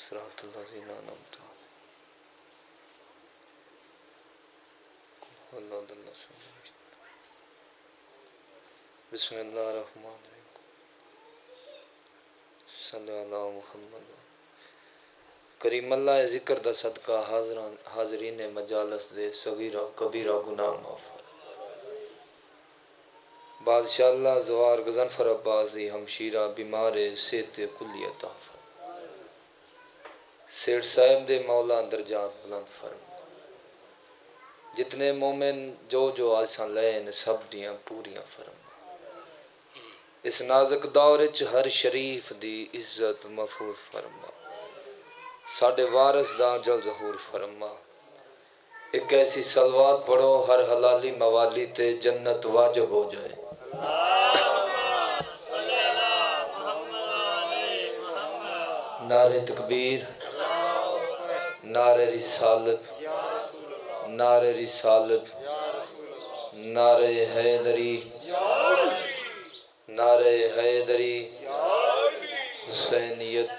صراط الذین انعمت علیہم بسم اللہ الرحمن الرحیم صلی اللہ محمد کریم اللہ ذکر دا صدقہ حاضرین مجالس دے صغیرہ کبیرہ گناہ معاف بادشاہ اللہ زوار غضنفر عباسی ہمشیرہ بیمار صحت کلی عطا سیٹھ صاحب دے مولا درجات بلند فرما جتنے مومن جو آساں لین سب دیاں پوریاں فرما اس نازک دور وچ ہر شریف دی عزت محفوظ فرما ساڈے وارث دا جل ظہور فرما ایک ایسی صلوات پڑھو ہر حلالی موالی تے جنت واجب ہو جائے نعرہ تکبیر نعرہ رسالت نعرہ رسالت نعرہ حیدری نعرہ حیدری حسینیت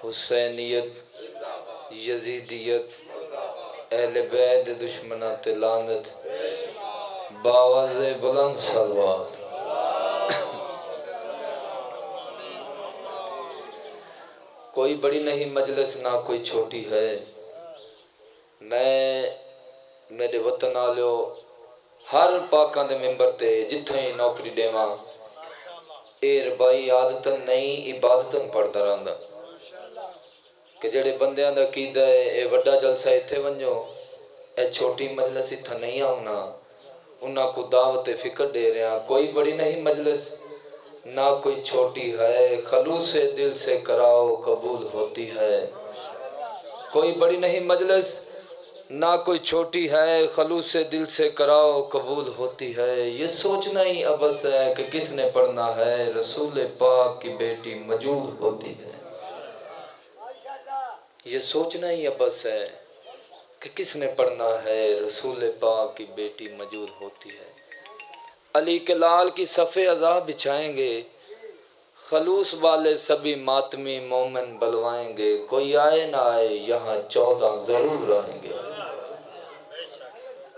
حسینیت یزیدیت اہل بیت دشمنہ لعنت باواز بلند صلوات کوئی بڑی نہیں مجلس نہ کوئی چھوٹی ہے میں میرے وطن آلیو ہر پاکان دے ممبر تے جتھیں ہی نوکری دیواں اے ربائی عادتاً نہیں عبادتاً پڑھتا رہندا کہ جڑے بندیاں دا عقیدہ ہے اے وڈا جلسہ ایتھے ونجو اے چھوٹی مجلس ایتھا نہیں آؤنا انہاں کو دعوت فکر دے رہے ہیں کوئی بڑی نہیں مجلس نہ کوئی چھوٹی ہے خلوص دل سے کراؤ قبول ہوتی ہے کوئی بڑی نہیں مجلس نہ کوئی چھوٹی ہے خلوص دل سے کراؤ قبول ہوتی ہے یہ سوچنا ہی عبث ہے کہ کس نے پڑھنا ہے رسول پاک کی بیٹی موجود ہوتی ہے یہ سوچنا ہی عبث ہے کہ کس نے پڑھنا ہے رسول پاک کی بیٹی موجود ہوتی ہے علی کے لال کی صفِ عزا بچھائیں گے خلوص والے سبھی ماتمی مومن بلوائیں گے کوئی آئے نہ آئے یہاں 14 ضرور آئیں گے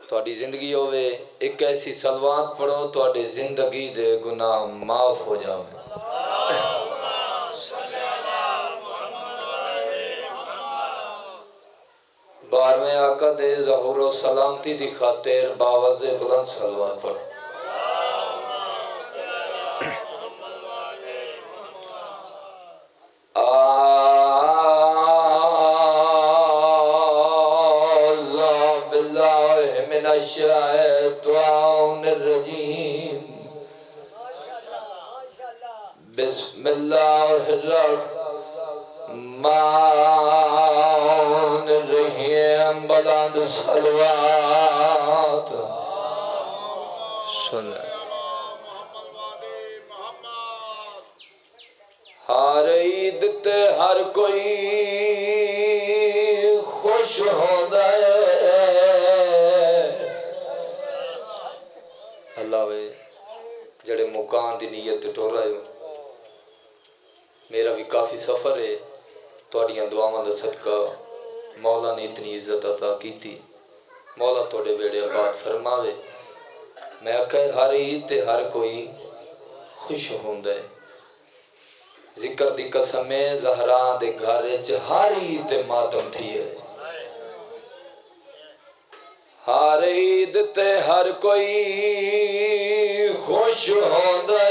تھوڑی زندگی ہوئے ایک ایسی صلوات پڑھو تھوڑی زندگی دے گناہ معاف ہو جاؤں بارہویں آقا دے ظہور و سلامتی دی خاطر باوز بلند صلوات پڑھو الشیطان الرجیم بسم اللہ الرحمن الرحیم بلند صلوات ہر عید تے ہر کوئی خوش ہوتا ہے اللہ وے جڑے مکان دی نیت ٹور رہے ہو میرا بھی کافی سفر ہے توڑیاں دعاواں دا صدقہ مولا نے اتنی عزت عطا کی تھی مولا توڑے بیڑے آباد فرماوے میں اکھے ہر عید تے ہر کوئی خوش ہوندہ ہے ذکر دی قسمیں زہران دے گھارے ہر عید تے ماتم تھی ہے ہر عید تے ہر کوئی خوش ہوندہ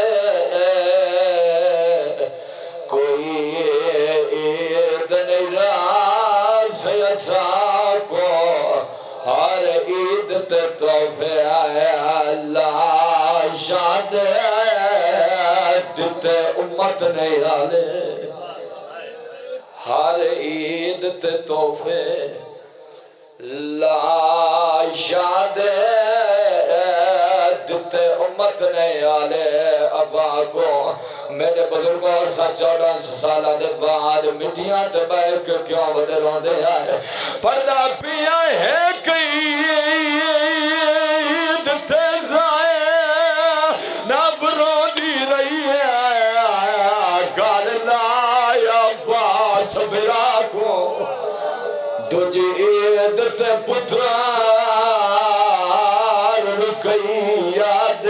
ہے کوئی عید نہیں راس ایسا کو ہر عید تے تحفے آئے اللہ شاد دیتے امت نہیں آلے ہر عید تے تحفے لا شاد دیتے امت نہیں آلے ابا کو میرے بزرگوں سا 14 سالہ دے بعد مٹیاں تے بیک کیوں بڑے روندے آئے پردہ پیا ہے کئی دیتے زائے نہ برودی رہی ہے گال لایا باس برا کو دوجی عید تے پترار رکئی یاد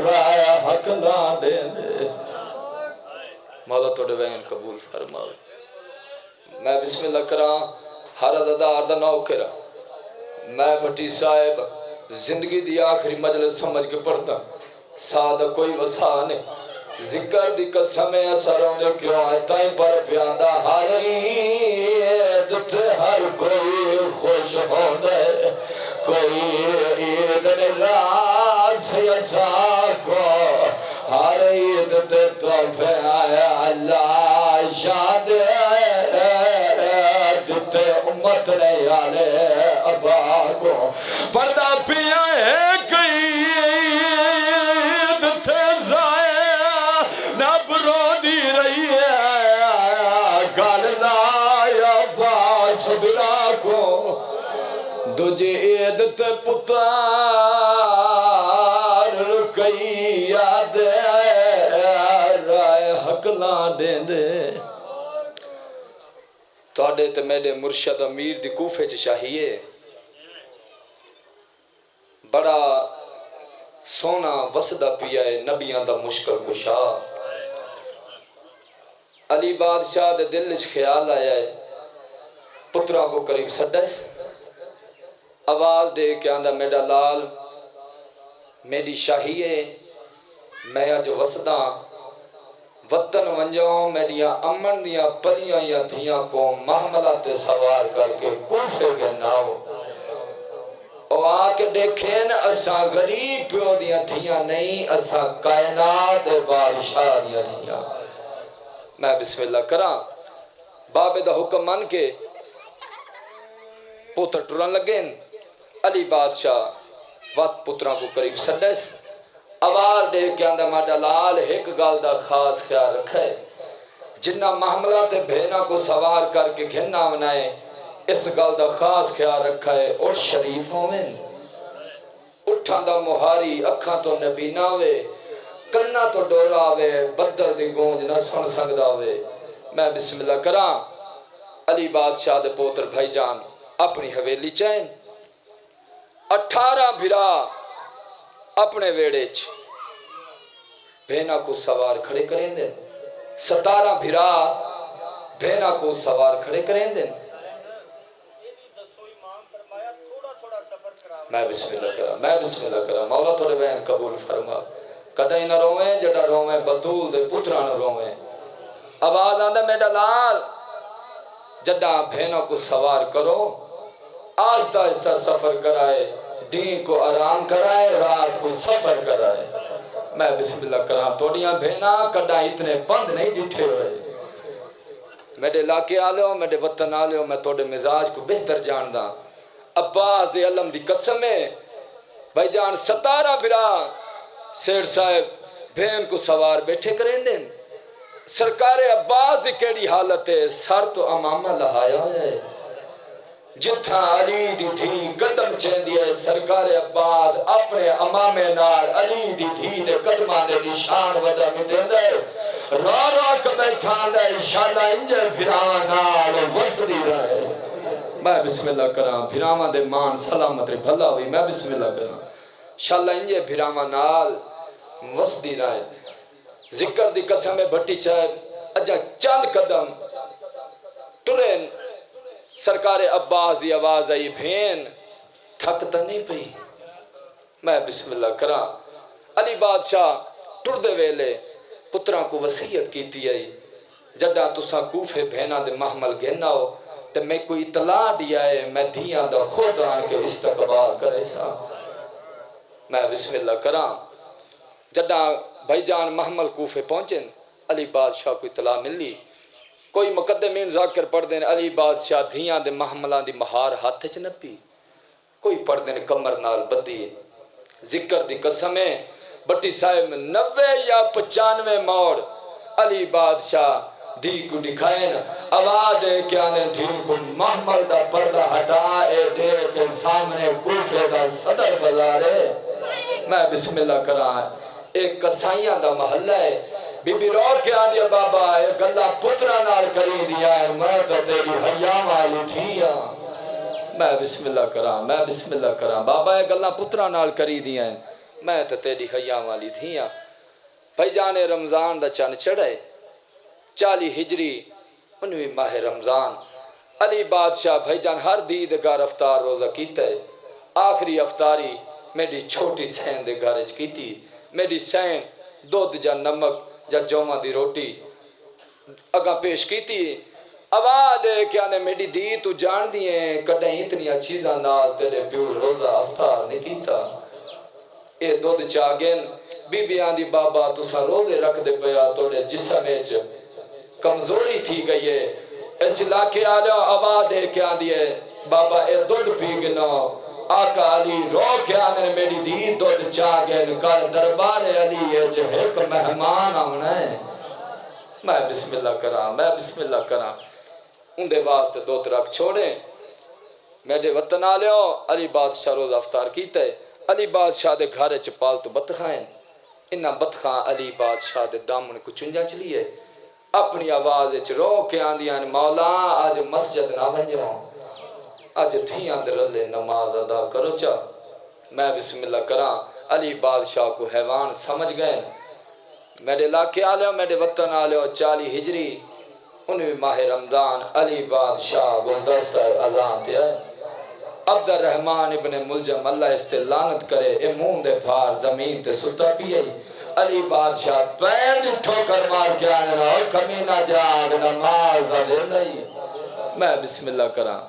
رائے حق نہ دے دے مولا توڑے وین قبول فرماوے میں بسم اللہ کراں ہر عددار دا نوکرہ میں بھٹی صاحب زندگی دی آخری مجلس سمجھ کے پڑھتا سادہ کوئی وسانے ذکر دی قسم اثروں نے کیوں ہے تائیں پر پیاندہ ہر عید تے ہر کوئی خوش ہو دے کوئی عید راز سے اچھا کو ہر عید تے تحفے آیا اللہ شاد تے امت نے یارے ابا کو پردہ پیا ہے کئی عید تے زائے نہ برودی رہی ہے گالنا یا باس بلا کو دوجی عید تے پتار رکئی یاد رائے حق نہ دیں دے توڑے تے میرے مرشد امیر دی کوفے چ چاہیے بڑا سونا وسدہ پیا ہے نبیاں دا مشکل کشا علی بادشاہ دے دل وچ خیال آیا ہے پتروں کو قریب سدس آواز دے کے آندہ میرا لال میری شاہی ہے میں جو وسدہ وطن ونجاؤں میڈیا امن دیا پلیاں یا دھیاں کو محملات سوار کر کے کوفے کے ناؤ او آکے دیکھیں اساں غریب پیو دیا دھیاں نہیں اساں کائنات بادشاہ دیا دھیاں میں بسم اللہ کراں بابے دا حکم مان کے پوتر ٹرن لگیں علی بادشاہ وقت پتروں کو قریب سدس آواز دے کے اندر ماڈا لال ایک گال دا خاص خیال رکھے جنہ محملہ تے بھینا کو سوار کر کے گھننا منائے اس گال دا خاص خیال رکھے اور شریفوں میں اٹھان دا مہاری اکھاں تو نبی ناوے کنہ تو ڈوراوے بدل دی گونج نہ سن سکداوے میں بسم اللہ کراں علی بادشاہ دے پوتر بھائی جان اپنی حویلی چین 18 بھرا اپنے ویڑے چ بھینا کو سوار کھڑے کریں دیں 17 بھرا بھینا کو سوار کھڑے کریں دیں میں بسم اللہ کرا مولا تھوڑے بہن قبول فرما کدائی نہ رویں جڑا رویں بطول دے پترہ نہ رویں آواز آندہ میڈا لال جڑا بھینا کو سوار کرو آہستہ آہستہ سفر کرائے دین کو آرام کرائے رات کو سفر کرائے میں بسم اللہ کراں توڑیاں بھینا کڈا اتنے بند نہیں ڈٹھے ہوئے میرے علاقے آلے ہو میرے وطن آلے ہو میں توڑے مزاج کو بہتر جاندہ عباس علم دی قسم ہے بھائی جان 17 برا سیر صاحب بھین کو سوار بیٹھے کریں دیں سرکار عباس کیڑی حالت ہے سر تو امامہ لہایا ہے جتھا علی دی تھی قدم چیندی ہے سرکار عباس اپنے امامے نال علی دی تھی نے قدمان نے نشان ودا میں دے دے را کے بیٹھان دے انشاءاللہ انجے پھراواں نال وسدی رہے میں بسم اللہ کراں پھراواں دے مان سلامت ری بھلا ہوئی میں بسم اللہ کراں انشاءاللہ انجے پھراواں نال وسدی رہے ذکر دی قسم بھٹی چاہے اجا چند قدم ٹرین سرکار عباس دی آواز آئی بھین تھکتا نہیں پئی میں بسم اللہ کراں علی بادشاہ ٹر دے ویلے پتران کو وصیت کیتی آئی جڑا تسا کوفے بھینا دے محمل گھنا ہو تے میں کوئی اطلاع دیا ہے میں دھیاں دا خود آن کے استقبال کرے سا میں بسم اللہ کراں جڑا بھائی جان محمل کوفے پہنچیں علی بادشاہ کو اطلاع ملی کوئی مقدمین ذاکر پڑھ دیں علی بادشاہ دھیاں دے محملان دی مہار ہاتھ چ نپی کوئی پڑھ دیں کمر نال بدی ذکر دی قسمیں بٹی صاحب 90 یا 95 موڑ علی بادشاہ دی کو دکھائیں آواز دے کے آنے دھی کو محمل دا پردہ ہٹا اے دے کے سامنے کوفے دا صدر بلارے میں بسم اللہ کراں ایک قصائیاں دا محلہ ہے بی بی رو کے آدھی بابا اے گلہ پترہ نال کری دیا ہے میں تو تیری حیاء والی تھیا میں بسم اللہ کراں میں بسم اللہ کراں بابا اے گلہ پترہ نال کری دیا ہے میں تو تیری حیاء والی تھیا بھائی جان رمضان دا چند چڑھے 40 ہجری 19 ماہ رمضان علی بادشاہ بھائی جان ہر دید گار افطار روزہ کیتا ہے آخری افطاری میری چھوٹی سین دے گارج کیتی میری سین دودھ جا نمک جا جوما دی روٹی اگاں پیش کیتی آواز دے کیا نے میری دی تو جان دیئے کٹیں اتنی چیزاں نال تیرے پیو روزہ افطار نہیں کیتا اے دودھ چاگن بی بی آن دی بابا تو سا روزے رکھ دے پیا توڑے جسم ایچ کمزوری تھی گئی ہے اس علاقے آلیا آواز دے کے آن دیئے بابا اے دودھ پی گنا آقا علی رو کے آنے میری دی دودھ چاگن کل دربار علی ایچ ایک مہمان آمنا ہے میں بسم اللہ کراں میں بسم اللہ کراں ان دے واسطے دو ترک چھوڑیں میرے وطن آلیو علی بادشاہ روز افطار کیتا ہے علی بادشاہ دے گھارے چپال تو بتخائیں انہاں بتخاں علی بادشاہ دے دامن کو چنجا چلیے اپنی آواز اچ رو کے آندیاں مولا آج مسجد نہ بنجو آج دھیاں در اللہ نماز ادا کرو چا میں بسم اللہ کراں علی بادشاہ کو حیوان سمجھ گئے میرے علاقے آلیو میرے وطن آلیو 40 ہجری 19 ماہ رمضان علی بادشاہ گلدستہ اذان تے عبد الرحمن ابن ملجم اللہ اس سے لعنت کرے اے مون دے بھار زمین تے ستا پیئے علی بادشاہ پیر دی ٹھوکر مار کے آنے رہا اور کمینہ جاگ نماز دے لئی میں بسم اللہ کراں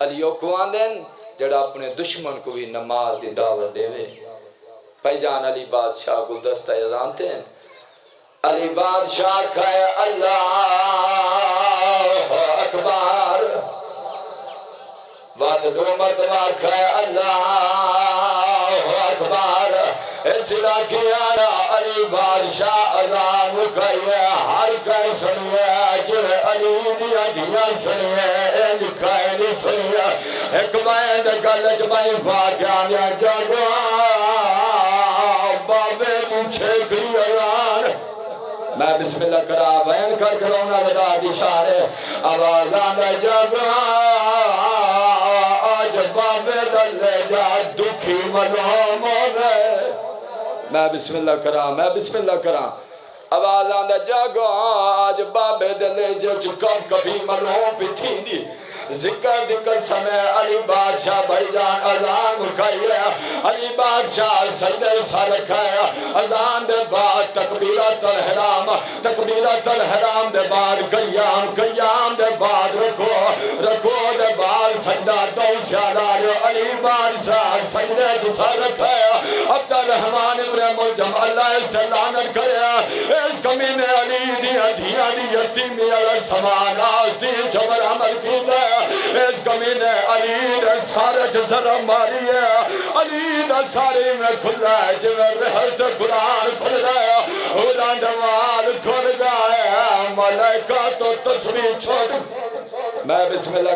علیو کو آندین جڑا اپنے دشمن کو بھی نماز دی دعوت دے وے بھائی جان علی بادشاہ گلدستہ جانتے ہیں علی بادشاہ کہے اللہ اکبر بات دو مرتبہ کہے اللہ اکبر اس علاقے آیا علی بادشاہ اذان کہے ہر کہے سنیے جنہیں علی دیا دیا سنیے انج کہے نہیں سنیے ایک میں گلج میں واقعہ جگہ بابے مجھے گری اذان میں بسم اللہ کرا بین کر کرونا لگا دشارے آوازان جگہ آج بابے دلے جا دکھی ملوم ہو گئے میں بسم اللہ کرا میں بسم اللہ کرا آوازان جگہ آج بابے دلے جا چکم کبھی ملوم پی تھی دی ذکر دکر سمیں علی بادشاہ بھائی جان اذان کھائیے علی بادشاہ سجدے سر کھایا اذان دے بعد تکبیرت الحرام دے بعد قیام دے بعد رکو دے بعد سجدہ دو شارار علی بادشاہ سجدے سر کھایا عبد الرحمن ابن ملجم اللہ سے لعنت کریا اس کمینے علی دیا یتیمی علی السمان آستی جبر عمل کی دے اس کمینے علی نے سارے جزرہ ماری ہے علی نے سارے میں کھل رہا ہے جو رہت قرآن کھل رہا ہے اولان دوال کھل رہا ہے ملائکہ تو تصویر چھوڑ میں بسم اللہ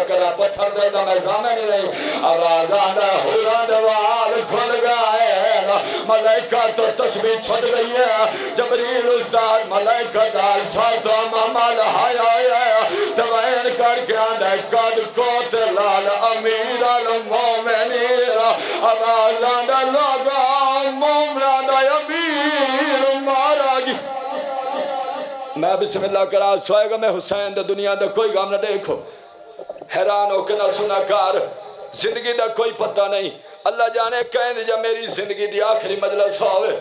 کرا پتھر دیتا میں زامن نہیں آواز آنا اولان دوال کھل رہا ہے ملائکہ تو تصویر چھوڑ گئی ہے جبریل استاد ملائکہ دال ساتھ امامہ لہایا ہے توائن کر کے آنے قد کوت لال امیر المومنیر آواز آنا لگا مومنان امیر مارا گی میں بسم اللہ کرا سوئے گا میں حسین دا دنیا دا کوئی غم نہ دیکھو حیران ہو کے نہ سنا کار زندگی دا کوئی پتہ نہیں اللہ جانے کہیں دے جا میری زندگی دی آخری مجلس ہوئے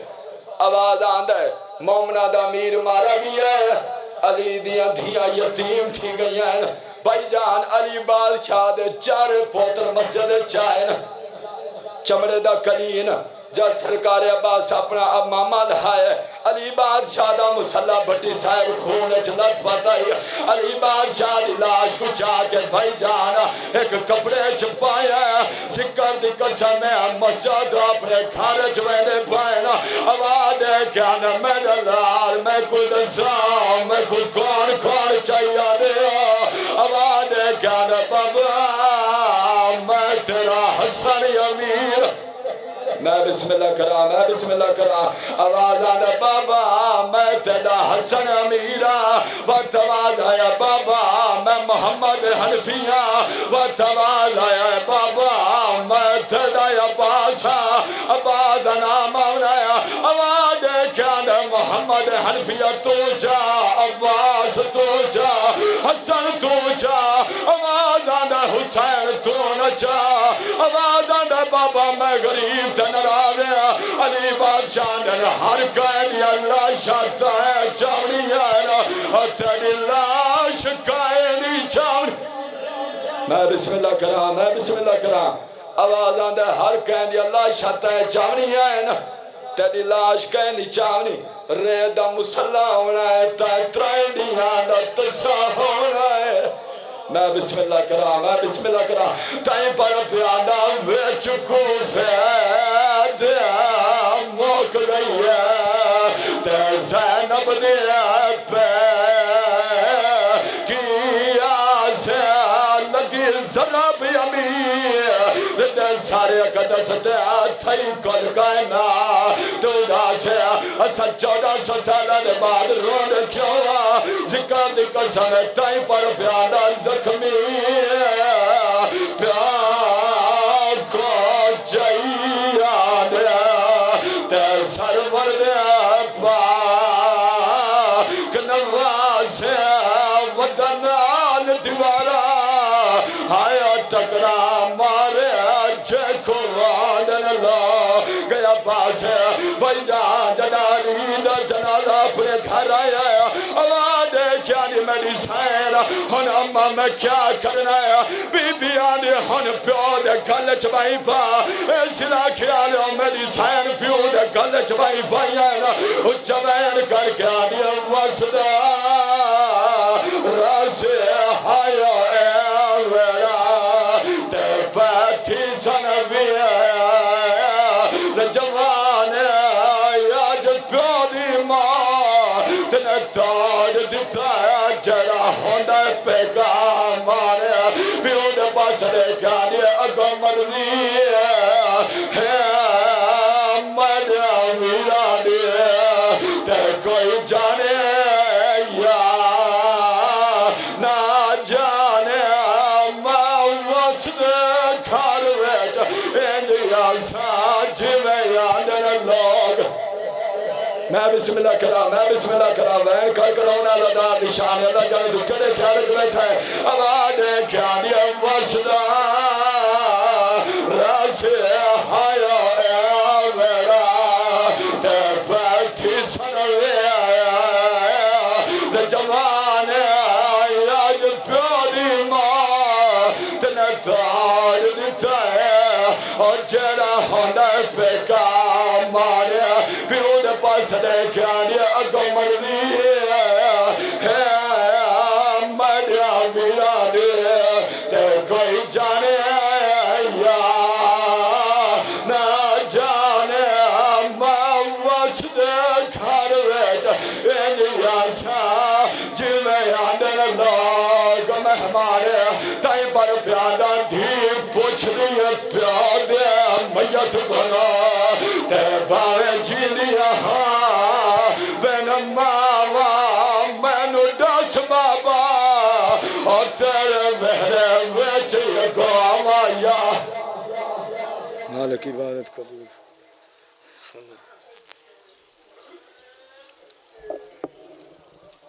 آواز آندہ ہے مومنہ دا امیر مارا گیا ہے علی دیاں دھیاں یتیم تھی گئی ہیں بھائی جان علی بادشاہ دے 4 پوتر مسجد چاہیں چمڑے دا کلین جا سرکار عباس اپنا اب ماما لہائے علی بادشاہ دا مسلح بھٹی صاحب خون چلت پتائی علی بادشاہ دی لاش کو چاہ کے بھائی جانا ایک کپڑے چھپایا ذکر دی قسم مسجد اپنے گھر چوینے پائنا آواز ہے کیا نہ میرا لال میں کل دساں میں کل کون چاہیے دیا آواز ہے کیا نہ بابا میں تیرا حسن امیر میں بسم اللہ کرا میں بسم اللہ کرا آواز آدھا بابا میں تیرا حسن امیرہ وقت آواز آیا بابا میں محمد حنفیہ وقت آواز آیا بابا میں تیرا عباسہ عباد نام آیا آواز کیا دے محمد حنفیہ تو جا عباس تو جا حسن تو جا آواز آدھا حسین تو نہ جا آواز آدھا بابا میں غریب تنراویا علی بادشاہ نے ہر قائد اللہ شاہتا ہے چاونی ہے تیری لاش قائدی چاونی میں بسم اللہ کرا میں بسم اللہ کرا آواز آدھا ہر قائد اللہ شاہتا ہے چاونی ہے تیری لاش قائدی چاونی ریدہ مسلح ہونا ہے تیترائنڈیاں دا تسا ہونا ہے میں بسم اللہ کرا میں بسم اللہ کرا تائیں پر پیادا ویچ کو فید موک گئی ہے تے زینب دے پہ کیا سے لگی ذرا بھی امیر تے سارے قدس تے تھئی کل کائنا تو دا سے اسا 1400 سالہ بعد روڈ کیوں ذکر دی قسم تائیں پر پیادا زخمی پیار کو جائیان تے سرور دے پاک نواز ودنان دیوارا آیا ٹکرا مارے جے کو وادن اللہ گیا پاس بھائی جان جنالی دا جنازہ اپنے گھر آیا آواز کیا نہیں میری سائر ہن اممہ میں کیا کرنا ہے بی بی آنے ہن پیو دے گل چبائی پا سلا خیال میری سائر پیو دے گل چبائی پائی آنا چبین کر کے آنے وسدا راس آیا اے ویرا تے بیٹھی سنوی جوان آج پیو دی ماں تنے تاج دیتا ہے جڑا ہوندہ پیغام مارے پیو دے پاس رے گانے اگو مرنی ہے مریا میرا دے تے کوئی جانے یا نہ جانے میں وسط کھار ویچ انجیا ساج میں یادن لوگ میں بسم اللہ کرا میں بسم اللہ کرا وین کر کرونا لدا نشان اللہ جانے دکھنے خیالت بیٹھا ہے آواز کیانی وسدا راس آیا اے میرا تے بیٹھی سنوے تے جوان آج پیاری ماں تنے تاج دیتا ہے اور جڑا ہوندہ پیغام مارے پیو دے پاس دیکھانی اگو مرنی ہے مریا میرا دے تے کوئی جانے یا نہ جانے میں وسط گھر ویچ انجیا سا جی میں آدھر لوگ مہمارے تائیں پر پیادا دھی پوچھ دیئے پیادے میت بنا تے باوے جی لیا ہاں بین ماوا مینو دس بابا اور تیرے بہرے ویچ یکو آوایا مالک عبادت قبول